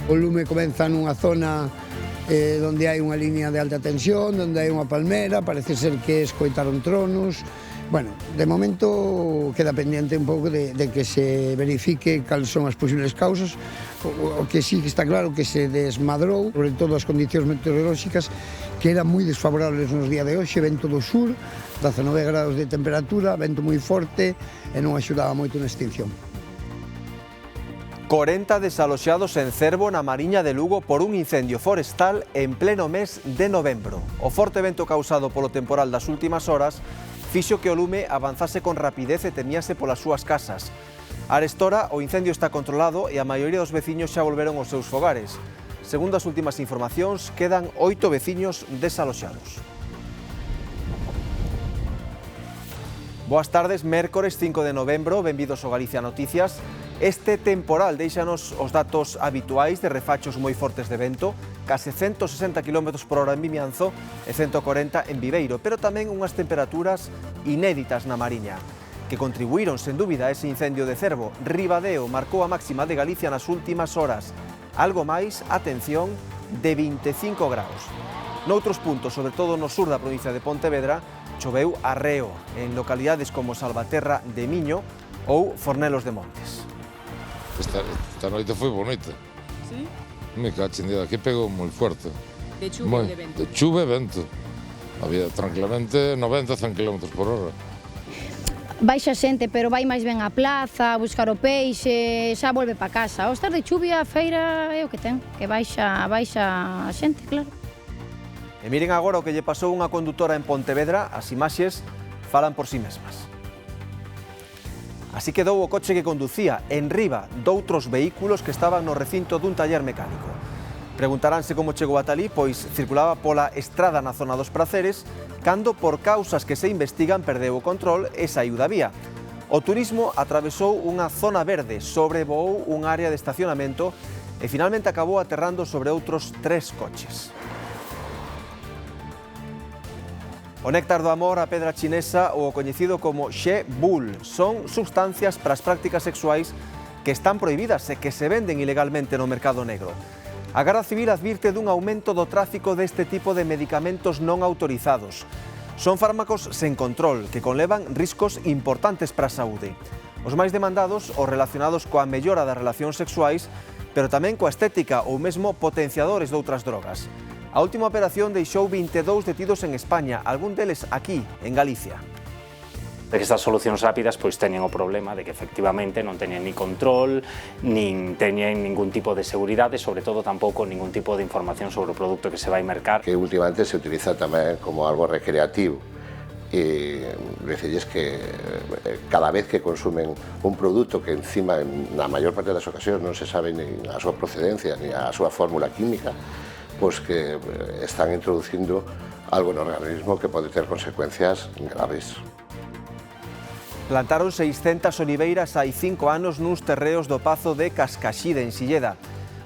O lume comeza nunha zona onde hai unha línea de alta tensión, onde hai unha palmera, parece ser que escoitaron tronos. Bueno, de momento queda pendiente un pouco de que se verifique cales son as posibles causas. O que sí que está claro que se desmadrou, sobre todo as condicións meteorolóxicas, que eran moi desfavorables nos días de hoxe, vento do sur, 19 grados de temperatura, vento moi forte e non axudaba moito na extinción. 40 desaloxados en Cervo, na Mariña de Lugo, por un incendio forestal en pleno mes de novembro. O forte vento causado polo temporal das últimas horas fixo que o lume avanzase con rapidez e temíase polas súas casas. Arestora, o incendio está controlado e a maioría dos veciños xa volveron aos seus fogares. Segundo as últimas informacións, quedan 8 veciños desaloxados. Boas tardes, mércores 5 de novembro, benvidos ao Galicia Noticias. Este temporal deixanos os datos habituais de refachos moi fortes de vento, case 160 km por hora en Vimianzo e 140 en Viveiro, pero tamén unhas temperaturas inéditas na Mariña, que contribuíron sen dúbida a ese incendio de Cervo. Ribadeo marcou a máxima de Galicia nas últimas horas, algo máis, atención, de 25 graus. Noutros puntos, sobre todo no sur da provincia de Pontevedra, choveu arreo en localidades como Salvaterra de Miño ou Fornelos de Montes. Esta noite foi bonita. Sí? Me cachen de aquí pegou moi forte. De chuva e de vento. De chuva e vento. Había tranquilamente 90-100 km por hora. Baixa xente, pero vai máis ben á plaza, a buscar o peixe, xa volve pa casa. Ao estar de chuvia, a feira é o que ten, que baixa a xente, claro. E miren agora o que lle pasou unha condutora en Pontevedra, as imaxes falan por si mesmas. Así quedou o coche que conducía enriba doutros vehículos que estaban no recinto dun taller mecánico. Preguntaránse como chegou ata ali, pois circulaba pola estrada na zona dos Praceres, cando por causas que se investigan perdeu o control e saiu da vía. O turismo atravesou unha zona verde, sobrevoou un área de estacionamento e finalmente acabou aterrando sobre outros 3 coches. O néctar do amor, a pedra chinesa ou o coñecido como She Bull son sustancias para as prácticas sexuais que están prohibidas e que se venden ilegalmente no mercado negro. A Garda Civil advirte dun aumento do tráfico deste tipo de medicamentos non autorizados. Son fármacos sen control que conlevan riscos importantes para a saúde. Os máis demandados, os relacionados coa mellora das relacións sexuais, pero tamén coa estética ou mesmo potenciadores doutras drogas. A última operación deixou 22 detidos en España, algún deles aquí, en Galicia. De que estas solucións rápidas pois teñen o problema de que efectivamente non teñen ni control, nin teñen ningún tipo de seguridade, sobre todo tampouco ningún tipo de información sobre o produto que se vai mercar. Que últimamente se utiliza tamén como algo recreativo. E decirles que cada vez que consumen un produto que encima, na maior parte das ocasións, non se sabe nin a súa procedencia, ni a súa fórmula química, pois que están introducindo algo no organismo que pode ter consecuencias graves. Plantaron 600 oliveiras hai 5 anos nuns terreos do Pazo de Cascaxide, en Silleda.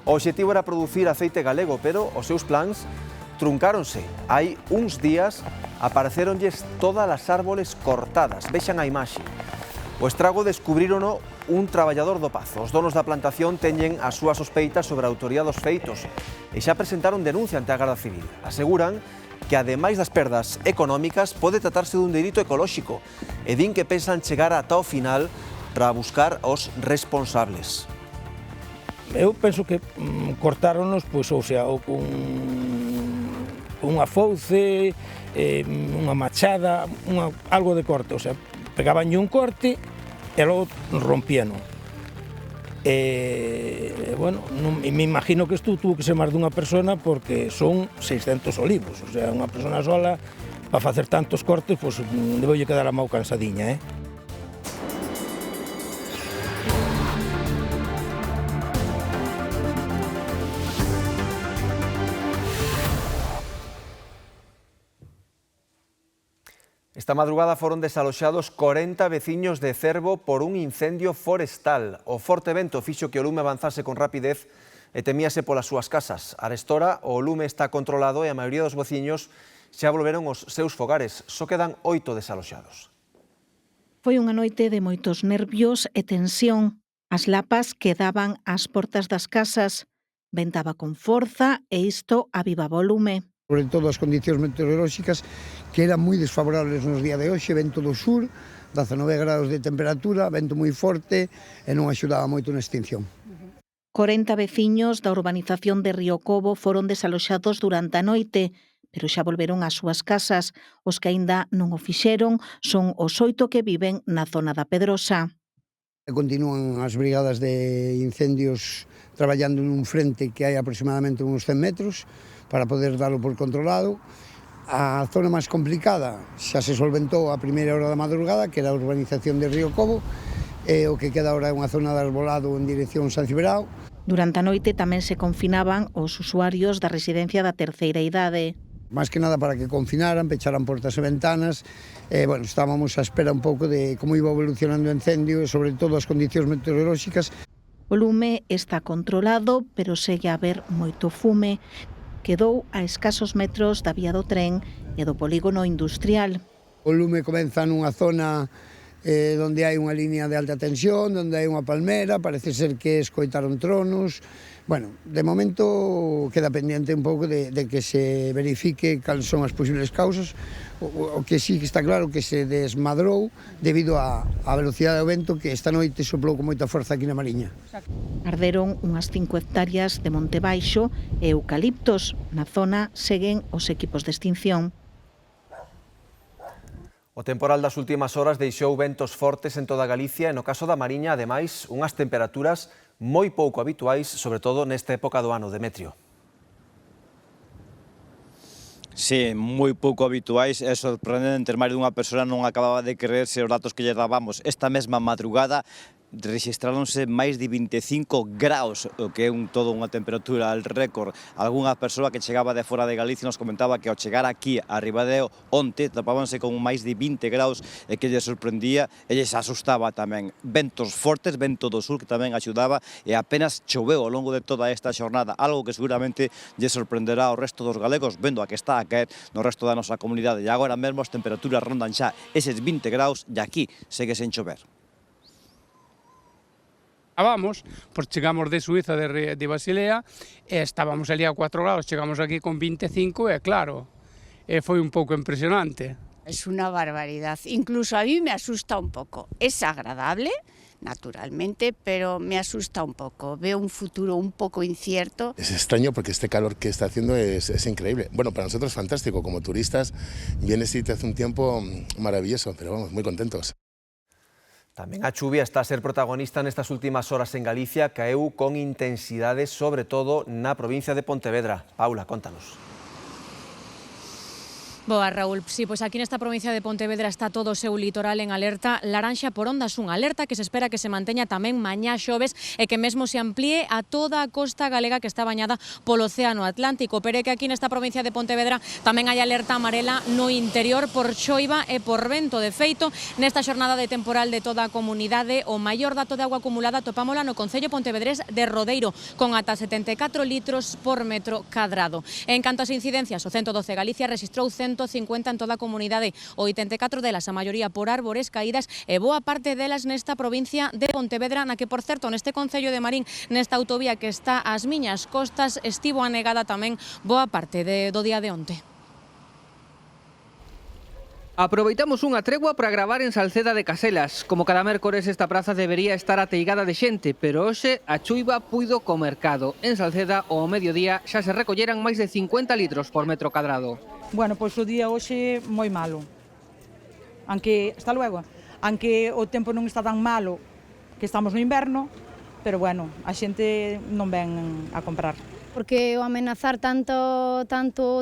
O obxectivo era producir aceite galego, pero os seus plans truncáronse. Hai uns días apareceronlles todas as árboles cortadas. Vexan a imaxe. O estrago descubrírono un traballador do Pazo. Os donos da plantación teñen as súas sospeitas sobre a autoría dos feitos e xa presentaron denuncia ante a Garda Civil. Aseguran que, ademais das perdas económicas, pode tratarse dun delito ecolóxico e din que pensan chegar ata o final para buscar os responsables. Eu penso que cortáronos, pois, ou sea, ou con unha fouce, unha machada, algo de corte, o sea, pegabanlle un corte e logo rompíano. Bueno, me imagino que isto tuvo que ser máis dunha persona porque son 600 olivos, o sea, unha persona sola para facer tantos cortes, pois debeulle quedar a mau cansadiña, Esta madrugada foron desaloxados 40 veciños de Cervo por un incendio forestal. O forte vento fixo que o lume avanzase con rapidez e temíase polas súas casas. Arestora, o lume está controlado e a maioría dos veciños xa volveron aos seus fogares. Só quedan 8 desaloxados. Foi unha noite de moitos nervios e tensión. As lapas quedaban ás portas das casas. Ventaba con forza e isto avivaba o lume. Sobre todo as condicións meteorolóxicas que eran moi desfavorables nos días de hoxe, vento do sur, 19 grados de temperatura, vento moi forte e non axudaba moito na extinción. 40 veciños da urbanización de Río Cobo foron desaloxados durante a noite, pero xa volveron ás súas casas. Os que aínda non o fixeron son os 8 que viven na zona da Pedrosa. Continúan as brigadas de incendios traballando nun frente que hai aproximadamente uns 100 metros para poder darlo por controlado. A zona máis complicada xa se solventou a primeira hora da madrugada, que era a urbanización de Río Cobo, e o que queda ahora é unha zona de arbolado en dirección San Cibrao. Durante a noite tamén se confinaban os usuarios da residencia da terceira idade. Máis que nada para que confinaran, pecharan portas e ventanas. Bueno, estábamos á espera un pouco de como iba evolucionando o incendio e sobre todo as condicións meteorolóxicas. O lume está controlado, pero segue a haber moito fume. Quedou a escasos metros da vía do tren e do polígono industrial. O lume comeza nunha zona onde hai unha línea de alta tensión, onde hai unha palmera, parece ser que escoitaron tronos. Bueno, de momento queda pendiente un pouco de que se verifique cales son as posibles causas. O que sí que está claro que se desmadrou debido á velocidade do vento que esta noite soplou con moita forza aquí na Mariña. Arderon unhas 5 hectáreas de monte baixo e eucaliptos. Na zona seguen os equipos de extinción. O temporal das últimas horas deixou ventos fortes en toda Galicia e no caso da Mariña, ademais, unhas temperaturas moi pouco habituais, sobre todo nesta época do ano, Demetrio. Sí, moi pouco habituais, é sorprendente, máis dunha persoa non acababa de creerse os datos que lle dábamos esta mesma madrugada. Rexistráronse máis de 25 graus, o que é todo unha temperatura al récord. Algúnha persoa que chegaba de fora de Galicia nos comentaba que ao chegar aquí a Ribadeo onte topábanse con máis de 20 graus e que lle sorprendía e lle asustaba tamén. Ventos fortes, vento do sur que tamén axudaba e apenas choveu ao longo de toda esta xornada, algo que seguramente lle sorprenderá ao resto dos galegos vendo a que está a caer no resto da nosa comunidade. E agora mesmo as temperaturas rondan xa eses 20 graus e aquí segue sen chover. Chegamos de Suiza, de Basilea, e estábamos ali a 4 graus, chegamos aquí con 25 e claro, foi un pouco impresionante. Es una barbaridad, incluso a mí me asusta un poco. Es agradable, naturalmente, pero me asusta un poco. Veo un futuro un poco incierto. Es extraño porque este calor que está haciendo es increíble. Bueno, para nosotros es fantástico, como turistas vienes y te hace un tiempo maravilloso, pero vamos, muy contentos. Tamén a chuvia está a ser protagonista nestas últimas horas en Galicia, caeu con intensidade, sobre todo na provincia de Pontevedra. Paula, contanos. Boa, Raúl. Sí, pois aquí nesta provincia de Pontevedra está todo o seu litoral en alerta laranxa por ondas, unha alerta que se espera que se manteña tamén mañá xoves e que mesmo se amplíe a toda a costa galega que está bañada polo Océano Atlántico. Pero é que aquí nesta provincia de Pontevedra tamén hai alerta amarela no interior por choiva e por vento. De feito, nesta xornada de temporal de toda a comunidade, o maior dato de agua acumulada topámola no concello pontevedrés de Rodeiro, con ata 74 litros por metro cadrado. En canto ás incidencias, o 112 Galicia registrou 150 en toda a comunidade, 84 delas, a maioría por árbores caídas e boa parte delas nesta provincia de Pontevedra, na que, por certo, neste concello de Marín, nesta autovía que está ás miñas costas, estivo anegada tamén boa parte do día de onte. Aproveitamos unha tregua para gravar en Salceda de Caselas. Como cada mércores esta praza debería estar ateigada de xente, pero hoxe a chuiva puido co mercado. En Salceda, ao mediodía, xa se recolleran máis de 50 litros por metro cadrado. Bueno, pois o día hoxe moi malo. Hasta luego. Aunque o tempo non está tan malo, que estamos no inverno, pero bueno, a xente non ven a comprar. Porque o amenazar tanto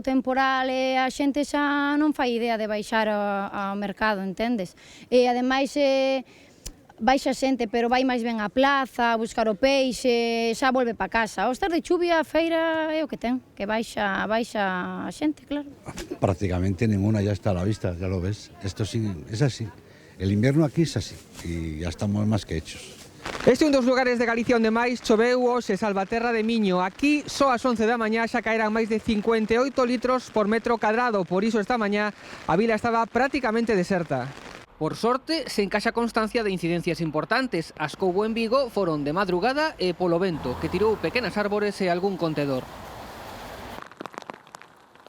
temporal e a xente xa non fai idea de baixar ao mercado, entendes? E ademais baixa xente, pero vai máis ben á plaza, a buscar o peixe, xa volve para casa. Ao estar de chuvia, a feira é o que ten, que baixa a xente, claro. Prácticamente ninguna ya está a la vista, ya lo ves. Esto sí, es así. El invierno aquí es así y ya estamos más que hechos. Este é un dos lugares de Galicia onde máis choveu hoxe, Salvaterra de Miño. Aquí, só ás 11 da mañá, xa caerán máis de 58 litros por metro cadrado. Por iso, esta mañá, a vila estaba prácticamente deserta. Por sorte, sen caixa constancia de incidencias importantes. As que houbo en Vigo foron de madrugada e polo vento, que tirou pequenas árbores e algún contedor.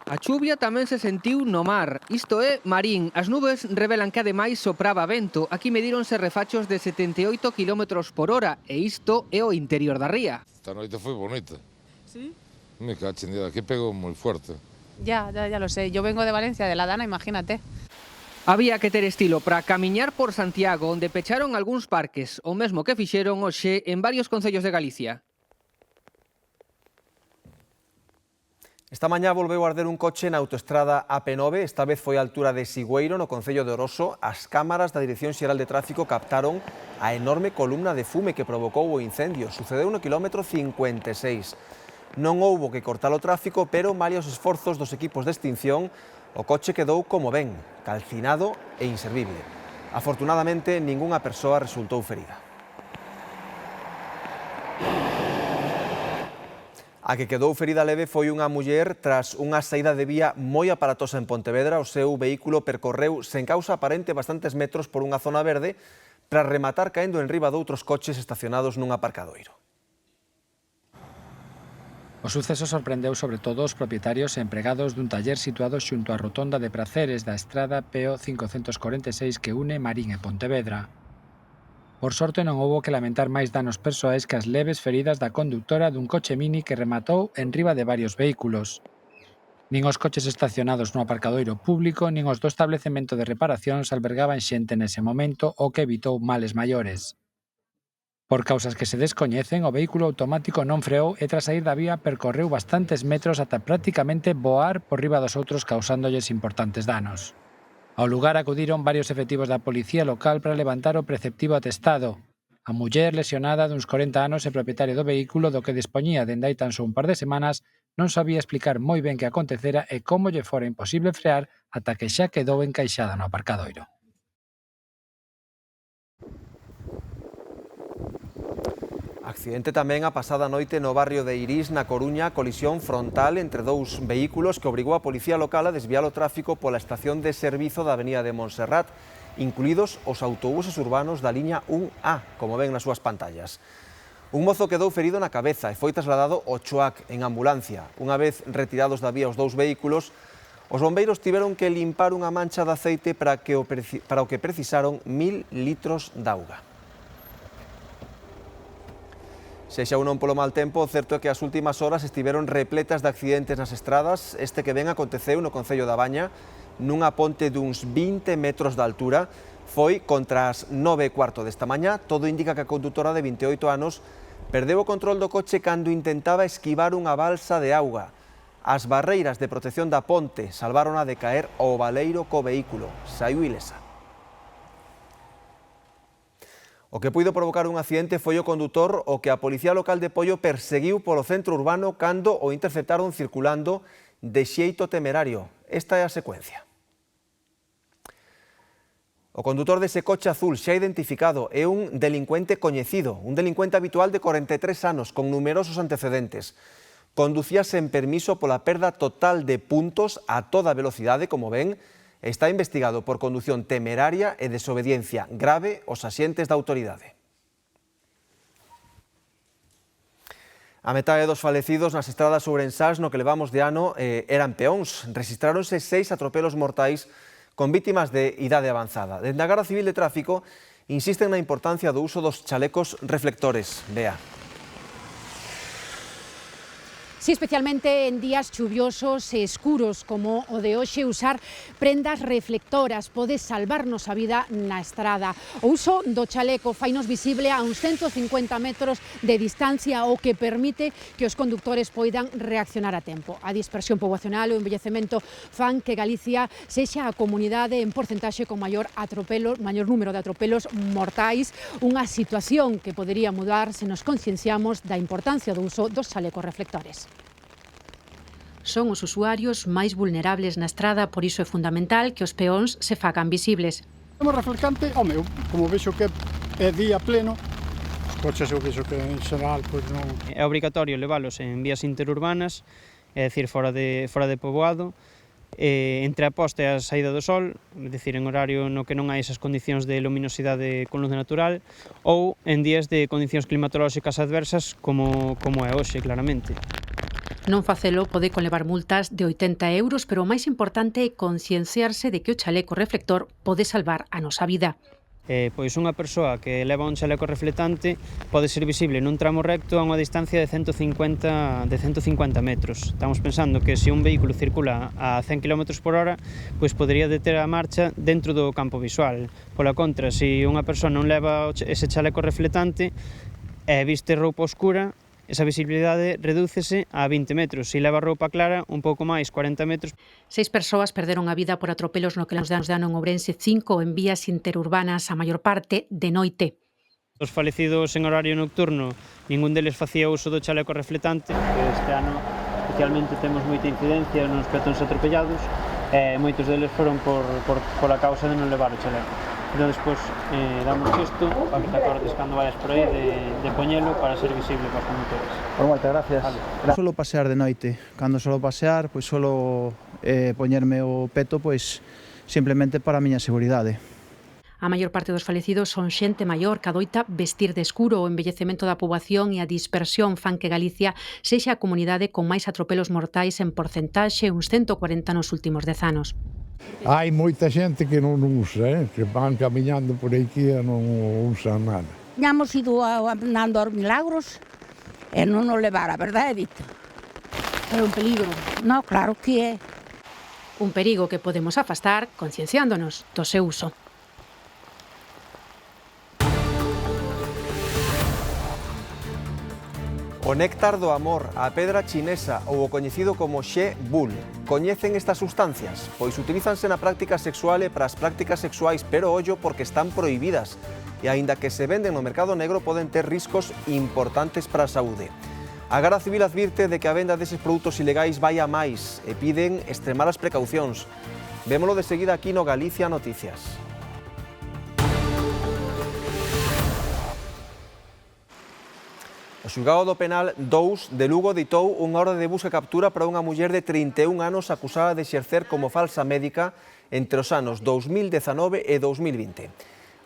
A chuvia tamén se sentiu no mar. Isto é Marín. As nubes revelan que ademais sopraba vento. Aquí medíronse refachos de 78 km por hora e isto é o interior da ría. Esta noite foi bonita. ¿Sí? Me cachen, aquí pegou moi fuerte. Ya lo sé. Yo vengo de Valencia, de la Dana, imagínate. Había que ter estilo para camiñar por Santiago, onde pecharon algúns parques, o mesmo que fixeron hoxe en varios concellos de Galicia. Esta mañá volveu arder un coche na autoestrada AP9, esta vez foi a altura de Sigüeiro, no concello de Oroso. As cámaras da Dirección Xeral de Tráfico captaron a enorme columna de fume que provocou o incendio. Sucedeu no quilómetro 56. Non houbo que cortar o tráfico, pero malia os esforzos dos equipos de extinción, o coche quedou como ven, calcinado e inservible. Afortunadamente, ningunha persoa resultou ferida. A que quedou ferida leve foi unha muller tras unha saída de vía moi aparatosa en Pontevedra. O seu vehículo percorreu sen causa aparente bastantes metros por unha zona verde tras rematar caendo en riba doutros coches estacionados nun aparcadoiro. O suceso sorprendeu sobre todo os propietarios e empregados dun taller situado xunto á rotonda de Praceres da estrada PO 546 que une Marín e Pontevedra. Por sorte non houbo que lamentar máis danos persoais que as leves feridas da conductora dun coche mini que rematou en riba de varios vehículos. Nin os coches estacionados no aparcadoiro público nin os do establecemento de reparacións albergaban xente nese momento, o que evitou males maiores. Por causas que se descoñecen, o vehículo automático non freou e tras saír da vía percorreu bastantes metros ata prácticamente voar por riba dos outros causándolles importantes danos. Ao lugar acudiron varios efectivos da policía local para levantar o preceptivo atestado. A muller lesionada duns 40 anos e propietaria do vehículo do que dispoñía dende hai tan só un par de semanas non sabía explicar moi ben que acontecera e como lle fora imposible frear ata que xa quedou encaixada no aparcadoiro. Accidente tamén a pasada noite no barrio de Irís, na Coruña, colisión frontal entre dous vehículos que obrigou a policía local a desviar o tráfico pola estación de servizo da avenida de Montserrat, incluídos os autobuses urbanos da liña 1A, como ven nas súas pantallas. Un mozo quedou ferido na cabeza e foi trasladado ao Choac en ambulancia. Unha vez retirados da vía os dous vehículos, os bombeiros tiveron que limpar unha mancha de aceite para o que precisaron 1000 litros de auga. Sexa ou non polo mal tempo, o certo é que as últimas horas estiveron repletas de accidentes nas estradas. Este que ven aconteceu no concello da Baña, nunha ponte duns 20 metros de altura. Foi contra as 9:15 desta mañá. Todo indica que a condutora de 28 anos perdeu o control do coche cando intentaba esquivar unha balsa de auga. As barreiras de protección da ponte salvárona de caer ao baleiro co vehículo. Saiu ilesa. O que puido provocar un accidente foi o condutor o que a Policía Local de Poio perseguiu polo centro urbano cando o interceptaron circulando de xeito temerario. Esta é a secuencia. O condutor dese coche azul xa identificado é un delincuente coñecido, un delincuente habitual de 43 anos con numerosos antecedentes. Conducíase en permiso pola perda total de puntos a toda velocidade, como ven. Está investigado por condución temeraria e desobediencia grave aos axentes da autoridade. A metade dos falecidos nas estradas ourensás no que levamos de ano eran peóns. Rexistráronse 6 atropelos mortais con vítimas de idade avanzada. Dende a Garda Civil de Tráfico insisten na importancia do uso dos chalecos reflectores. Vea. Sí, especialmente en días chuviosos e escuros como o de hoxe, usar prendas reflectoras pode salvarnos a vida na estrada. O uso do chaleco fainos visible a uns 150 metros de distancia, o que permite que os condutores poidan reaccionar a tempo. A dispersión poboacional e o envellecemento fan que Galicia sexa a comunidade en porcentaxe con maior número de atropelos mortais, unha situación que podería mudar se nos concienciamos da importancia do uso dos chalecos reflectores. Son os usuarios máis vulnerables na estrada, por iso é fundamental que os peóns se fagan visibles. O reflectante, home, como vexo que é día pleno, os coches eu vexo que en xeral pois non... É obrigatorio leválos en vías interurbanas, é dicir, fora de poboado, entre a posta e a saída do sol, é dicir, en horario no que non hai esas condicións de luminosidade con luz natural, ou en días de condicións climatolóxicas adversas como é hoxe, claramente. Non facelo pode conlevar multas de 80 euros, pero o máis importante é concienciarse de que o chaleco reflector pode salvar a nosa vida. Pois unha persoa que leva un chaleco reflectante pode ser visible nun tramo recto a unha distancia de 150 metros. Estamos pensando que se un vehículo circula a 100 km por hora, pois podería deter a marcha dentro do campo visual. Pola contra, se unha persoa non leva ese chaleco reflectante e viste roupa oscura, esa visibilidade redúcese a 20 metros. Se leva roupa clara, un pouco máis, 40 metros. 6 persoas perderon a vida por atropelos no que nos de ano en Ourense, 5 en vías interurbanas, a maior parte de noite. Os falecidos en horario nocturno, ningún deles facía uso do chaleco reflectante. Este ano, especialmente, temos moita incidencia nos peóns atropellados e moitos deles foron pola causa de non levar o chaleco. Entón, despois, damos isto para que te acordes cando vayas por aí de poñelo para ser visible para os condutores. Moitas gracias. Vale. Suelo pasear de noite. Cando suelo pasear, pois suelo poñerme o peto pois simplemente para a miña seguridade. A maior parte dos falecidos son xente maior que adoita vestir de escuro. O envellecemento da poboación e a dispersión fan que Galicia sexa a comunidade con máis atropelos mortais en porcentaxe, uns 140 nos últimos 10 anos. Hai moita xente que non usa, que van camiñando por aquí e non usan nada. Hemos ido andando aos Milagros e non nos levar, a verdade, Edith. É un peligro. No, claro que é. Un perigo que podemos afastar concienciándonos do seu uso. O néctar do amor, a pedra chinesa ou o coñecido como She Bull. Coñecen estas sustancias? Pois utilízanse na práctica sexual e para as prácticas sexuais, pero ollo porque están prohibidas. E aínda que se venden no mercado negro poden ter riscos importantes para a saúde. A Garda Civil advirte de que a venda deses produtos ilegais vai a máis e piden extremar as precaucións. Vémolo de seguida aquí no Galicia Noticias. O xulgado do penal 2 de Lugo ditou unha orde de busca e captura para unha muller de 31 anos acusada de exercer como falsa médica entre os anos 2019 e 2020.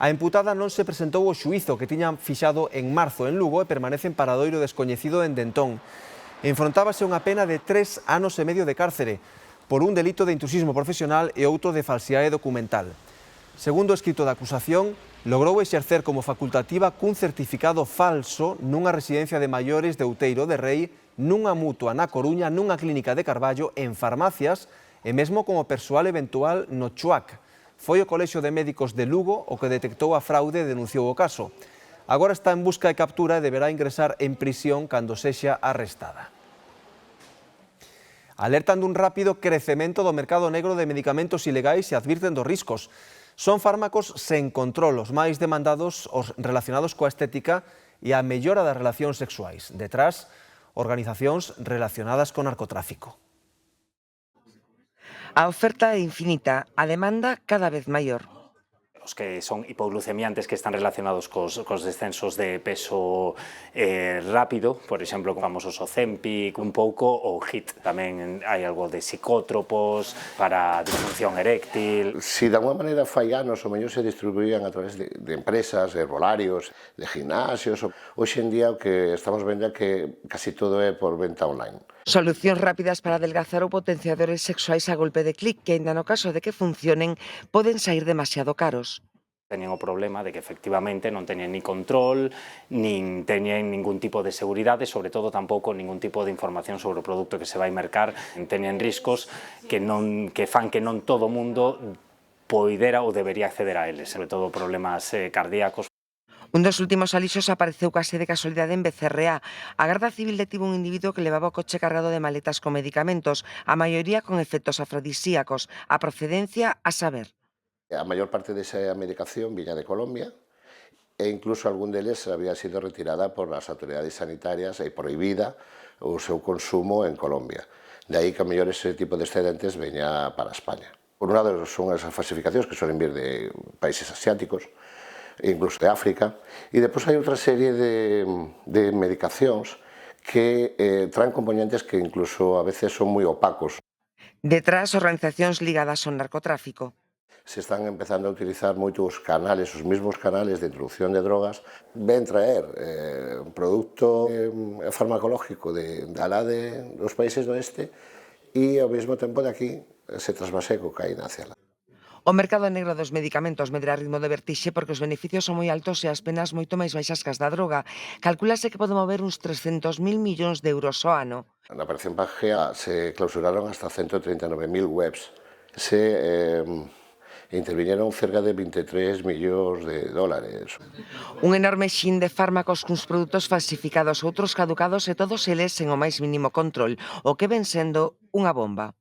A imputada non se presentou ao xuízo que tiñan fixado en marzo en Lugo e permanece en paradoiro descoñecido en Dentón. Enfrontábase unha pena de 3 anos e medio de cárcere por un delito de intrusismo profesional e outro de falsidade documental. Segundo o escrito da acusación, logrou exercer como facultativa cun certificado falso nunha residencia de maiores de Outeiro de Rei, nunha mutua na Coruña, nunha clínica de Carballo, en farmacias e mesmo como persoal eventual no Chuac. Foi o Colexio de Médicos de Lugo o que detectou a fraude e denunciou o caso. Agora está en busca e captura e deberá ingresar en prisión cando sexa arrestada. Alertan dun rápido crecemento do mercado negro de medicamentos ilegais e advirten dos riscos. Son fármacos sen control, os máis demandados os relacionados coa estética e a mellora das relacións sexuais. Detrás, organizacións relacionadas co narcotráfico. A oferta é infinita, a demanda cada vez maior. Os que son hipoglucemiantes que están relacionados cos descensos de peso rápido, por exemplo, con famosos Ozempic, un pouco o HIIT. Tamén hai algo de psicótropos para disfunción eréctil. Si de alguma maneira fai anos o mellor se distribuían a través de empresas, de herbolarios, de gimnasios. Hoxe en día o que estamos vendo é que casi todo é por venta online. Solucións rápidas para adelgazar ou potenciadores sexuais a golpe de clic que, ainda no caso de que funcionen, poden sair demasiado caros. Teñen o problema de que efectivamente non teñen ni control, nin teñen ningún tipo de seguridade, sobre todo tampouco ningún tipo de información sobre o produto que se vai mercar. Teñen riscos que fan que non todo o mundo poidera ou debería acceder a eles, sobre todo problemas cardíacos. Un dos últimos alixos apareceu case de casualidade en Becerreá. A Garda Civil detivo un individuo que levaba o coche cargado de maletas con medicamentos, a maioría con efectos afrodisíacos. A procedencia a saber. A maior parte desa medicación viña de Colombia e incluso algún deles había sido retirada por as autoridades sanitarias e prohibida o seu consumo en Colombia. De aí que a mellor ese tipo de excedentes veña para España. Por un lado son as falsificacións que suelen vir de países asiáticos, incluso de África, e depois hai outra serie de medicacións que traen componentes que incluso a veces son moi opacos. Detrás, organizacións ligadas ao narcotráfico. Se están empezando a utilizar moitos canales, os mesmos canales de introducción de drogas, ven traer un produto farmacológico de alá dos países do oeste e ao mesmo tempo de aquí se trasvase cocaína hacia lá. O mercado negro dos medicamentos medra a ritmo de vertixe porque os beneficios son moi altos e as penas moito máis baixas que as da droga. Calculase que pode mover uns 300.000 millóns de euros ao ano. Na Operación Pangea se clausuraron hasta 139.000 webs. Intervinieron cerca de 23 millóns de dólares. Un enorme xin de fármacos cuns produtos falsificados, outros caducados e todos eles sen o máis mínimo control, o que ven sendo unha bomba.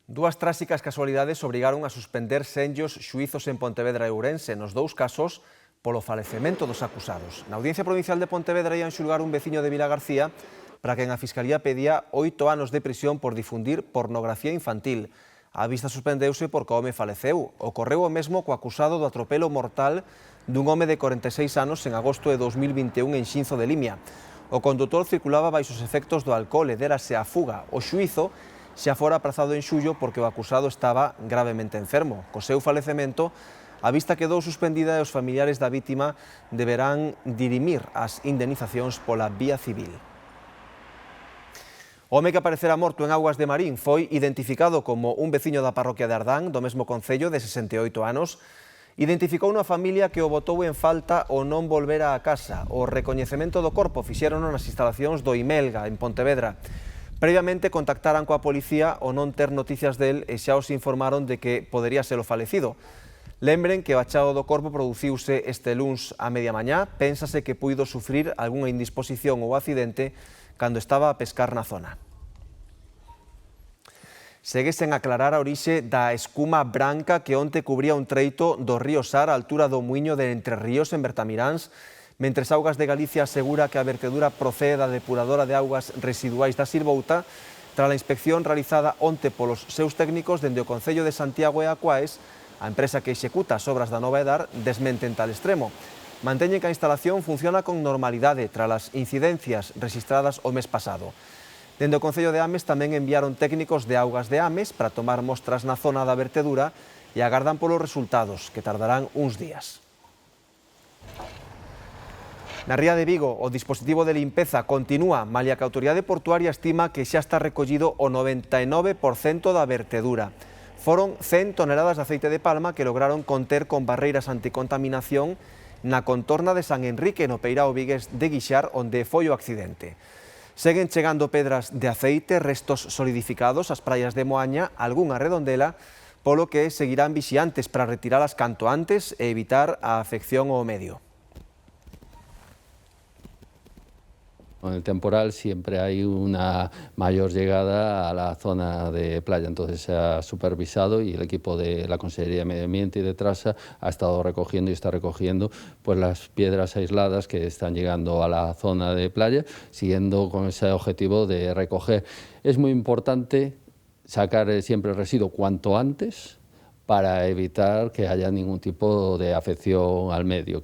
Dúas tráxicas casualidades obrigaron a suspender senllos xuizos en Pontevedra e Ourense, nos dous casos polo falecemento dos acusados. Na Audiencia Provincial de Pontevedra ian xulgar un veciño de Vilagarcía para quen a Fiscalía pedía 8 anos de prisión por difundir pornografía infantil. A vista suspendeuse porque o home faleceu. Ocorreu o mesmo co acusado do atropelo mortal dun home de 46 anos en agosto de 2021 en Xinzo de Limia. O condutor circulaba baixo os efectos do alcohol e dérase a fuga. O xuízo xa fora aprazado en xullo porque o acusado estaba gravemente enfermo. Co seu falecemento, a vista quedou suspendida e os familiares da vítima deberán dirimir as indemnizacións pola vía civil. O home que aparecera morto en Augas de Marín foi identificado como un veciño da parroquia de Ardán, do mesmo concello, de 68 anos. Identificou unha familia que o botou en falta o non volver á casa. O recoñecemento do corpo fixérono nas instalacións do Imelga, en Pontevedra. Previamente contactaran coa policía o non ter noticias del e xa os informaron de que podería ser o falecido. Lembren que o achado do corpo produciuse este luns a media mañá. Pénsase que puido sufrir algunha indisposición ou accidente cando estaba a pescar na zona. Segue sen aclarar a orixe da escuma branca que onte cubría un treito do río Sar á altura do muiño de Entre Ríos en Bertamiráns, mentres Augas de Galicia asegura que a vertedura procede da depuradora de augas residuais da Silbouta, tras a inspección realizada onte polos seus técnicos dende o Concello de Santiago e Aquaes. A empresa que executa as obras da Nova Edar desmenten tal extremo. Manteñen que a instalación funciona con normalidade tras as incidencias registradas o mes pasado. Dende o Concello de Ames tamén enviaron técnicos de Augas de Ames para tomar mostras na zona da vertedura e agardan polos resultados, que tardarán uns días. Na ría de Vigo, o dispositivo de limpeza continúa, malia que a autoridade portuaria estima que xa está recollido o 99% da vertedura. Foron 100 toneladas de aceite de palma que lograron conter con barreiras anticontaminación na contorna de San Enrique, no peirao vigués de Guixar, onde foi o accidente. Seguen chegando pedras de aceite, restos solidificados ás praias de Moaña, algunha redondela, polo que seguirán vixiantes para retiralas canto antes e evitar a afección ao medio. Con el temporal siempre hay una mayor llegada a la zona de playa, entonces se ha supervisado y el equipo de la Consejería de Medio Ambiente y de Trasa ha estado recogiendo y está recogiendo pues las piedras aisladas que están llegando a la zona de playa, siguiendo con ese objetivo de recoger. Es muy importante sacar siempre el residuo cuanto antes para evitar que haya ningún tipo de afección al medio.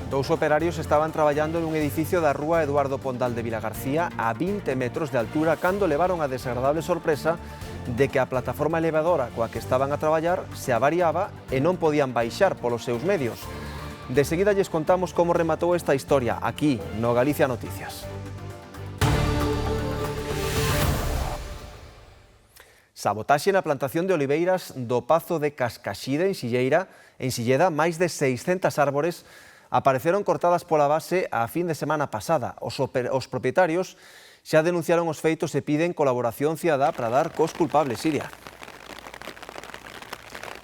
Dous operarios estaban traballando nun edificio da rúa Eduardo Pondal de Vilagarcía a 20 metros de altura cando levaron a desagradable sorpresa de que a plataforma elevadora coa que estaban a traballar se avariaba e non podían baixar polos seus medios. De seguida lles contamos como rematou esta historia aquí no Galicia Noticias. Sabotaxe na plantación de oliveiras do Pazo de Cascaxida en Silleda, máis de 600 árbores apareceron cortadas pola base a fin de semana pasada. Os propietarios xa denunciaron os feitos e piden colaboración cidadá para dar cos culpables. Siria.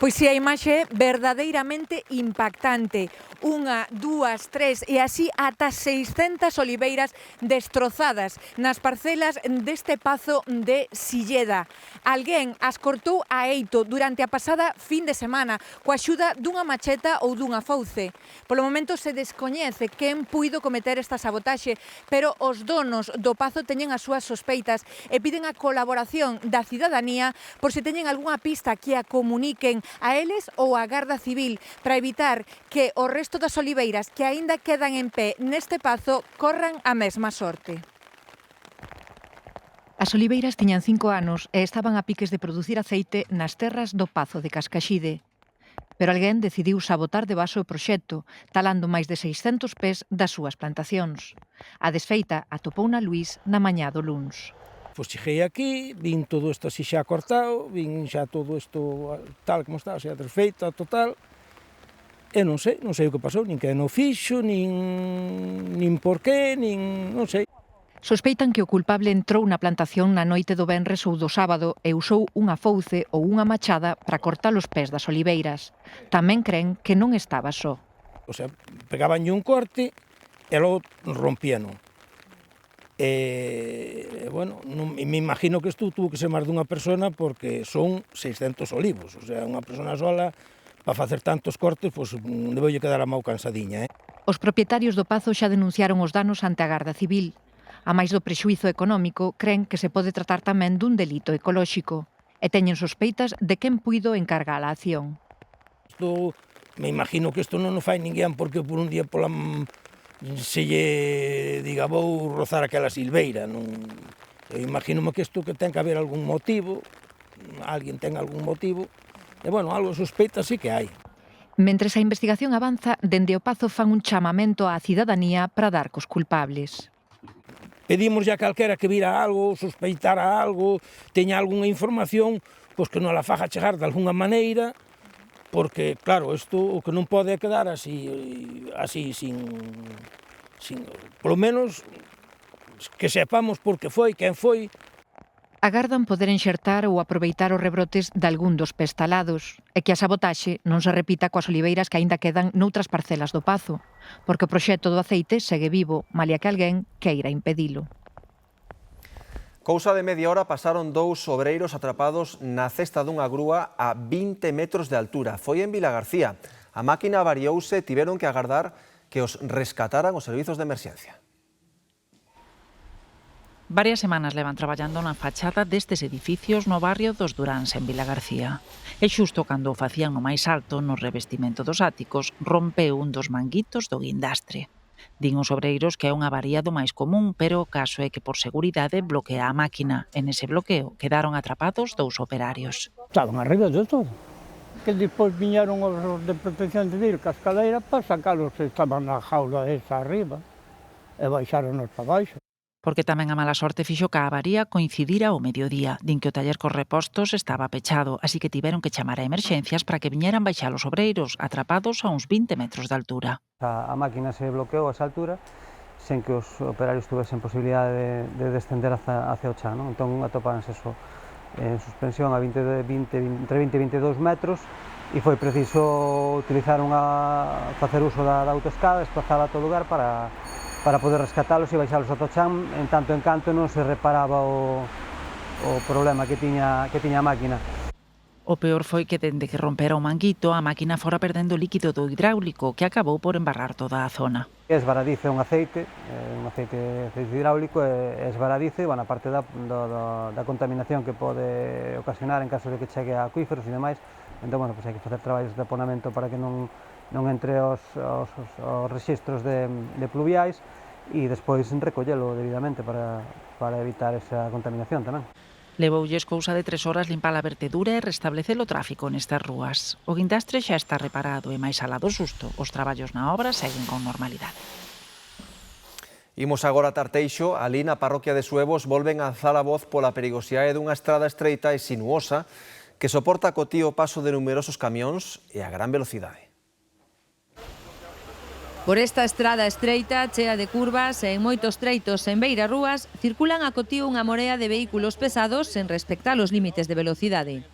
Pois si a imaxe é verdadeiramente impactante. Unha, dúas, tres e así ata 600 oliveiras destrozadas nas parcelas deste pazo de Silleda. Alguén as cortou a eito durante a pasada fin de semana coa axuda dunha macheta ou dunha fauce. Polo momento se descoñece quen puido cometer esta sabotaxe, pero os donos do pazo teñen as súas sospeitas e piden a colaboración da cidadanía por se teñen algunha pista que a comuniquen a eles ou a Garda Civil para evitar que o resto resto das oliveiras que aínda quedan en pé neste pazo corran a mesma sorte. As oliveiras tiñan 5 anos e estaban a piques de producir aceite nas terras do Pazo de Cascaxide. Pero alguén decidiu sabotar debaixo o proxecto, talando máis de 600 pés das súas plantacións. A desfeita atopouna Luís na mañá do luns. Pois cheguei aquí, vin todo isto así xa cortado, vin xa todo isto tal como está, xa desfeita, total, e non sei o que pasou, nin que non fixo, nin por qué, non sei. Sospeitan que o culpable entrou na plantación na noite do venres ou do sábado e usou unha fouce ou unha machada para cortar os pés das oliveiras. Tamén cren que non estaba só. O sea, pegabanlle un corte e logo rompíano. Bueno, me imagino que isto tuvo que ser máis dunha persona porque son 600 olivos. O sea, unha persona sola para facer tantos cortes, pois debeulle quedar a mau cansadiña. Os propietarios do pazo xa denunciaron os danos ante a Garda Civil. A máis do prexuízo económico, cren que se pode tratar tamén dun delito ecolóxico e teñen sospeitas de quen puido encargar a acción. Me imagino que isto non o fai ninguén porque por un día se lle diga vou rozar aquela silveira. Eu imagino que isto que ten que haber algún motivo, alguén ten algún motivo, e bueno, algo sospeita sí que hai. Mentres a investigación avanza, dende o Pazo fan un chamamento á cidadanía para dar cos culpables. Pedimos a calquera que vira algo, sospeitara algo, teña algunha información, pois que non la faga chegar de algunha maneira, porque, claro, isto o que non pode quedar así sin polo menos, que sepamos por que foi, quen foi. Agardan poder enxertar ou aproveitar os rebrotes de algún dos pés talados e que a sabotaxe non se repita coas oliveiras que aínda quedan noutras parcelas do Pazo, porque o proxecto do aceite segue vivo, malia que alguén queira impedilo. Cousa de media hora pasaron 2 obreiros atrapados na cesta dunha grúa a 20 metros de altura. Foi en Vilagarcía. A máquina variouse e tiveron que agardar que os rescataran os servizos de emerxencia. Varias semanas levan traballando na fachada destes edificios no barrio dos Duráns en Vilagarcía. E xusto cando o facían no máis alto, no revestimento dos áticos, rompeu un dos manguitos do guindastre. Din os obreiros que é unha avaría do máis común, pero o caso é que por seguridade bloquea a máquina. En ese bloqueo quedaron atrapados 2 operarios. Estaban arriba de todo. Que despois viñeron os de protección civil ca escaleira para sacalos que estaban na jaula esa arriba e baixaronos para baixo. Porque tamén a mala sorte fixo que a avaría coincidira ao mediodía. Din que o taller cos repostos estaba pechado, así que tiveron que chamar a emerxencias para que viñeran baixar os obreiros, atrapados a uns 20 metros de altura. A máquina se bloqueou a esa altura, sen que os operarios tuvesen posibilidade de descender hacia o chan, non? Entón atopábanse en suspensión a entre 20 e 22 metros e foi preciso facer uso da autoescada, desplazala a todo lugar para poder rescatalos e baixalos ao chan, en tanto en canto non se reparaba o problema que tiña a máquina. O peor foi que dende que rompera o manguito, a máquina fora perdendo líquido do hidráulico, que acabou por embarrar toda a zona. Esvaradice un aceite hidráulico, esvaradice, a parte da contaminación que pode ocasionar en caso de que chegue a acuíferos e demais. Entón, hai que facer traballos de aponamento para que non entre os rexistros de pluviais e despois recollelo debidamente para evitar esa contaminación tamén. Levoulles cousa de 3 horas limpar a vertedura e restablecer o tráfico nestas rúas. O guindastre xa está reparado e máis alá do susto, os traballos na obra seguen con normalidade. Imos agora a Tarteixo. Ali na parroquia de Suevos volven a alzar a voz pola perigosidade dunha estrada estreita e sinuosa que soporta co tío paso de numerosos camións e a gran velocidade. Por esta estrada estreita, chea de curvas e en moitos treitos en beirarrúas, circulan a cotío unha morea de vehículos pesados sen respectar os límites de velocidade.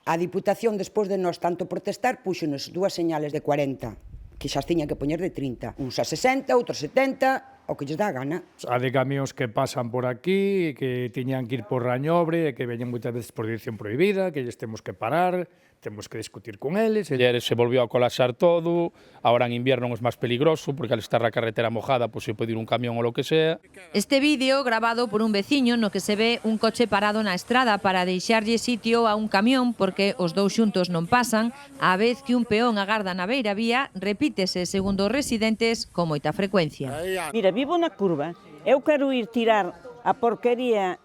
A Diputación, despois de nós tanto protestar, púxonos 2 señales de 40, que xa tiña que poñer de 30. Uns a 60, outros 70, o que lles dá a gana. Há de camións que pasan por aquí, que tiñan que ir por Rañobre, que veñen moitas veces por dirección prohibida, que lles temos que parar, temos que discutir con eles. Ayer se volvió a colapsar todo, ahora en invierno é máis peligroso, porque al estar a carretera mojada, pues se pode ir un camión ou lo que sea. Este vídeo, grabado por un veciño no que se ve un coche parado na estrada para deixarlle sitio a un camión porque os dous xuntos non pasan, á vez que un peón agarda na beira vía, repítese, segundo os residentes, con moita frecuencia. Mira, vivo na curva, eu quero ir tirar a porquería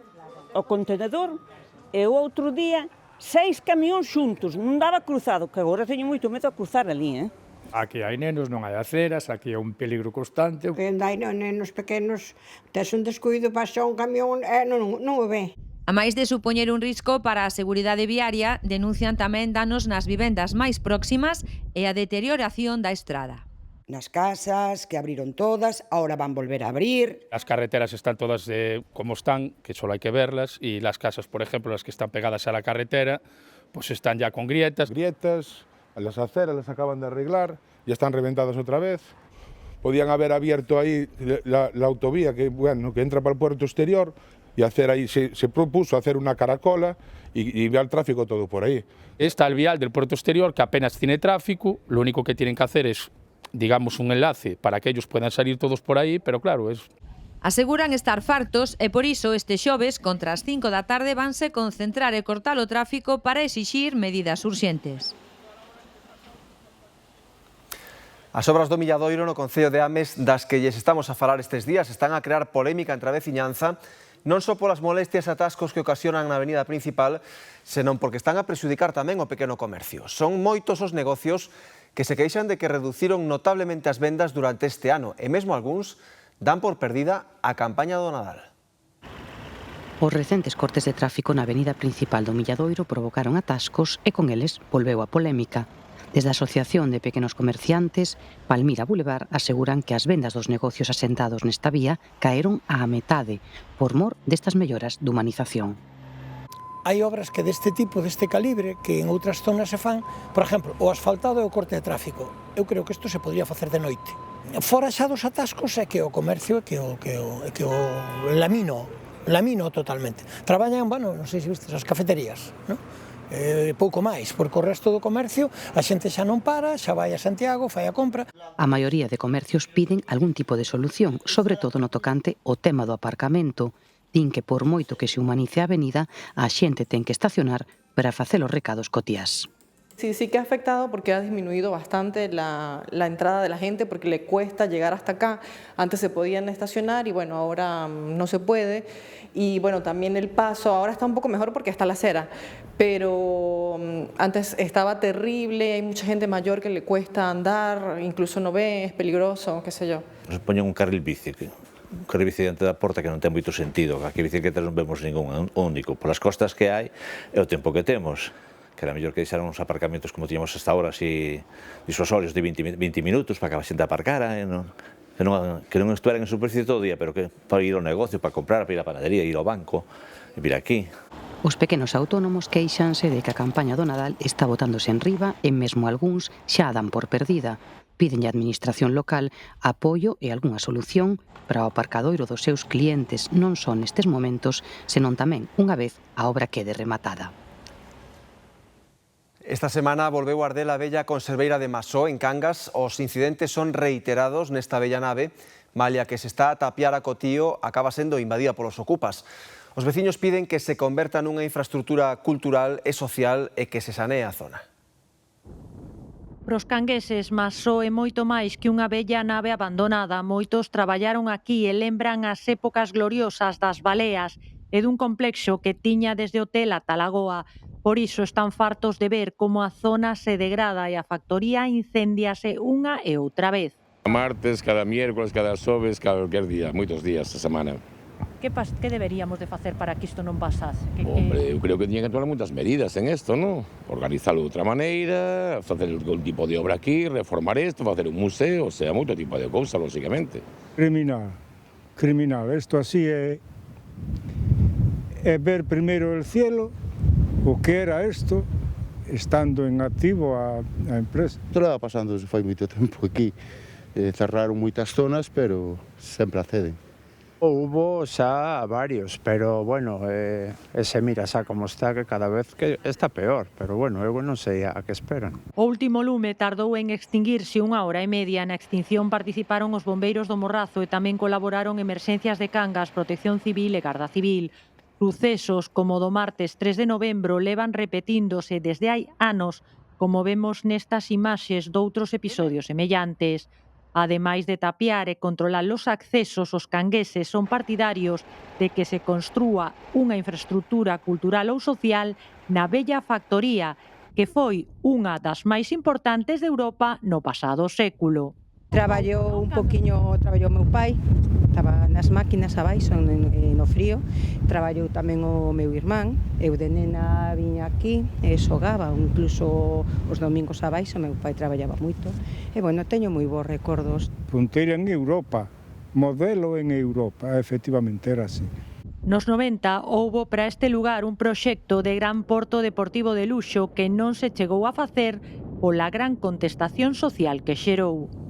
ao contenedor e o outro día 6 camións xuntos, non daba cruzado, que agora teño moito medo a cruzar ali, Aquí hai nenos, non hai aceras, aquí é un peligro constante. Hai nenos pequenos, tes un descuido, pasa un camión e non o ve. A máis de supoñer un risco para a seguridade viaria, denuncian tamén danos nas vivendas máis próximas e a deterioración da estrada. Nas casas, que abriron todas, ahora van volver a abrir. Las carreteras están todas como están, que solo hay que verlas, y las casas, por ejemplo, las que están pegadas a la carretera, pues están ya con grietas. Grietas, las aceras las acaban de arreglar, ya están reventadas otra vez. Podían haber abierto ahí la autovía que entra para el puerto exterior y hacer ahí, se propuso hacer una caracola y ver el tráfico todo por ahí. Está el vial del puerto exterior que apenas tiene tráfico, lo único que tienen que hacer es, digamos, un enlace para que ellos puedan salir todos por ahí, pero claro, es... Aseguran estar fartos e por iso este xoves contra as 5 da tarde vanse concentrar e cortar o tráfico para exixir medidas urxentes. As obras do Milladoiro no concello de Ames das que lles estamos a falar estes días están a crear polémica entre a veciñanza non só polas molestias e atascos que ocasionan na avenida principal, senón porque están a prexudicar tamén o pequeno comercio. Son moitos os negocios que se queixan de que reduciron notablemente as vendas durante este ano e mesmo algúns dan por perdida a campaña do Nadal. Os recentes cortes de tráfico na avenida principal do Milladoiro provocaron atascos e con eles volveu a polémica. Desde a Asociación de Pequenos Comerciantes, Palmira Boulevard aseguran que as vendas dos negocios asentados nesta vía caeron á metade por mor destas melloras de humanización. Hai obras que deste tipo, deste calibre, que en outras zonas se fan, por exemplo, o asfaltado e o corte de tráfico. Eu creo que isto se podría facer de noite. Fora xa dos atascos é que o comercio é que o lamino totalmente. Traballan, non sei se vistes, as cafeterías, non? Pouco máis, porque o resto do comercio a xente xa non para, xa vai a Santiago, fai a compra. A maioría de comercios piden algún tipo de solución, sobre todo no tocante ao tema do aparcamento. Din que por moito que se humanice a avenida, a xente ten que estacionar para facer os recados cotiás. Sí que ha afectado porque ha disminuido bastante la entrada de la gente porque le cuesta llegar hasta acá. Antes se podían estacionar y bueno, ahora no se puede. Y bueno, también el paso ahora está un poco mejor porque está la acera, pero antes estaba terrible, hay mucha gente mayor que le cuesta andar, incluso no ve, es peligroso, qué sé yo. Nos poñen un carril bici, un carril bici diante da porta que non ten moito sentido, aquí bicicletas non vemos ningún único, polas costas que hai e o tempo que temos, que era mellor que deixaran uns aparcamentos como tiñamos hasta ahora, así disuasorios de 20 minutos para que a xente aparcara, que non estueran en superficie todo o día, pero que para ir ao negocio, para comprar, para ir á panadería, ir ao banco, e vir aquí. Os pequenos autónomos queixanse de que a campaña do Nadal está botándose en riba e mesmo algúns xa a dan por perdida. Piden a administración local apoio e algunha solución para o aparcadoiro dos seus clientes non só nestes momentos, senón tamén unha vez a obra quede rematada. Esta semana volveu arder a vella conserveira de Masó, en Cangas. Os incidentes son reiterados nesta bella nave, malia que se está a tapiar a cotío, acaba sendo invadida polos ocupas. Os veciños piden que se converta nunha infraestructura cultural e social e que se sanee a zona. Pros cangueses, Masó é moito máis que unha bella nave abandonada. Moitos traballaron aquí e lembran as épocas gloriosas das baleas e dun complexo que tiña desde hotel ata Lagoa. Por iso están fartos de ver como a zona se degrada e a factoría incéndiase unha e outra vez. Martes, cada miércoles, cada xoves, cada cualquier día, moitos días a semana. Que deberíamos de facer para que isto non pasase? Hombre, eu creo que tiñen que tomar moitas medidas en isto, non? Organizalo de outra maneira, facer algún tipo de obra aquí, reformar isto, facer un museo, o sea, moito tipo de cousa, lógicamente. Criminal, isto así é ver primeiro el cielo, o que era isto, estando en activo a empresa. Isto leva pasando desde fai moito tempo aquí. cerraron moitas zonas, pero sempre acceden. Houbo xa varios, pero bueno, se mira xa como está, que cada vez que está peor, pero bueno, eu non sei a que esperan. O último lume tardou en extinguirse 1 hora e media. Na extinción participaron os bombeiros do Morrazo e tamén colaboraron Emerxencias de Cangas, Protección Civil e Garda Civil. Sucesos como do martes 3 de novembro levan repetíndose desde hai anos, como vemos nestas imaxes doutros episodios semellantes. Ademais de tapiar e controlar os accesos, os cangueses son partidarios de que se construa unha infraestructura cultural ou social na vella factoría, que foi unha das máis importantes de Europa no pasado século. Traballou meu pai, estaba nas máquinas abaixo no frío, traballou tamén o meu irmán, eu de nena viña aquí e xogaba, incluso os domingos abaixo, meu pai traballaba moito, e bueno, teño moi bons recordos. Punteira en Europa, modelo en Europa, efectivamente era así. Nos 90 houbo para este lugar un proxecto de gran porto deportivo de luxo que non se chegou a facer pola gran contestación social que xerou.